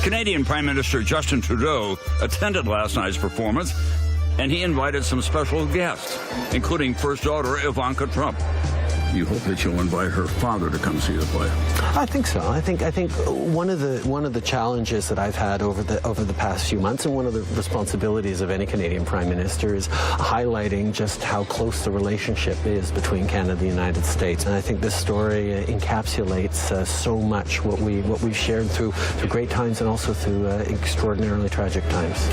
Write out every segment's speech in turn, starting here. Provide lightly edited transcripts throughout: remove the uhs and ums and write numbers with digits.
Canadian Prime Minister Justin Trudeau attended last night's performance, and he invited some special guests, including first daughter Ivanka Trump. You hope that you'll invite her father to come see the play. I think so. I think one of the challenges that I've had over the past few months, and one of the responsibilities of any Canadian Prime Minister, is highlighting just how close the relationship is between Canada and the United States. And I think this story encapsulates so much what we've shared through great times and also through extraordinarily tragic times.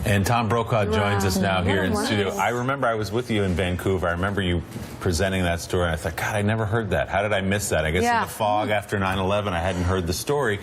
And Tom Brokaw joins us now here in studio. I remember I was with you in Vancouver. I remember you presenting that story, and I thought, God, I never heard that. How did I miss that? I guess in the fog after 9/11, I hadn't heard the story.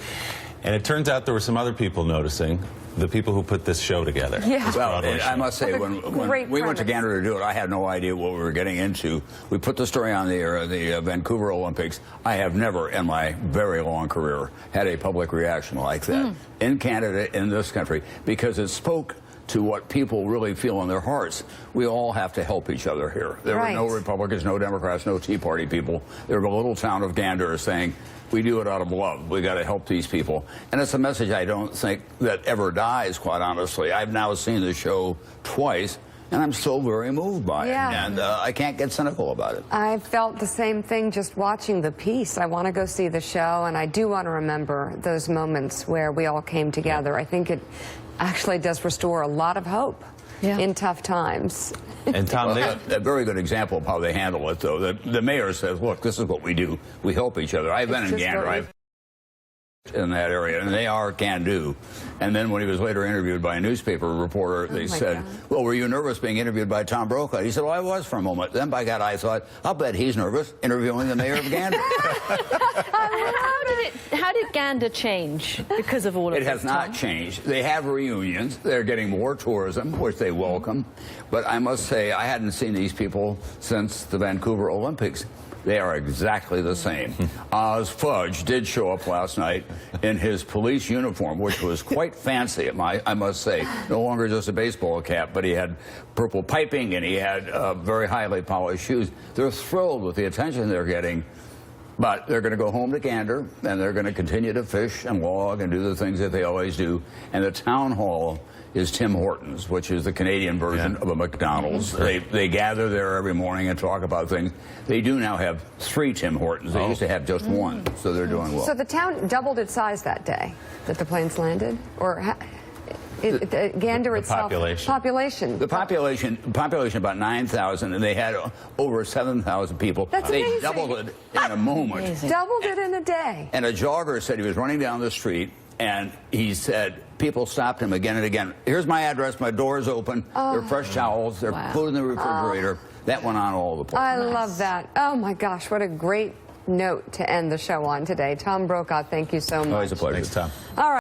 And it turns out there were some other people noticing, the people who put this show together. Yeah. Well, I must say, when we went to Gander to do it, I had no idea what we were getting into. We put the story on the air, the Vancouver Olympics. I have never in my very long career had a public reaction like that in Canada, in this country, because it spoke to what people really feel in their hearts. We all have to help each other here. There were no Republicans, no Democrats, no Tea Party people. There were a little town of Gander saying, we do it out of love. We got to help these people. And it's a message I don't think that ever dies, quite honestly. I've now seen the show twice, and I'm still very moved by it. And I can't get cynical about it. I felt the same thing just watching the piece. I want to go see the show, and I do want to remember those moments where we all came together. I think it actually does restore a lot of hope in tough times. And Tom, a very good example of how they handle it, though. The mayor says, look, this is what we do. We help each other. I've been in Gander. In that area, and they are can-do. And then when he was later interviewed by a newspaper reporter, they said, well, were you nervous being interviewed by Tom Brokaw? He said, well, I was for a moment. Then by God, I thought, I'll bet he's nervous interviewing the mayor of Gander. How did Gander change because of all of this? It has not changed. They have reunions. They're getting more tourism, which they welcome. But I must say, I hadn't seen these people since the Vancouver Olympics. They are exactly the same. Oz Fudge did show up last night in his police uniform, which was quite fancy, I must say. No longer just a baseball cap, but he had purple piping and he had very highly polished shoes. They're thrilled with the attention they're getting, but they're going to go home to Gander, and they're going to continue to fish and log and do the things that they always do. And the town hall is Tim Hortons, which is the Canadian version of a McDonald's. They gather there every morning and talk about things. They do now have 3 Tim Hortons. They used to have just 1, so they're doing well. So the town doubled its size that day that the planes landed? Or Gander itself? Population. The population about 9,000, and they had over 7,000 people. That's they amazing. doubled it in a moment. Amazing. Doubled it in a day. And a jogger said he was running down the street, and he said people stopped him again and again. Here's my address. My door's open. There are fresh towels. There's food in the refrigerator. That went on all the places. I love that. Oh, my gosh, what a great note to end the show on today. Tom Brokaw, thank you so much. Always a pleasure. Thanks, Tom. All right.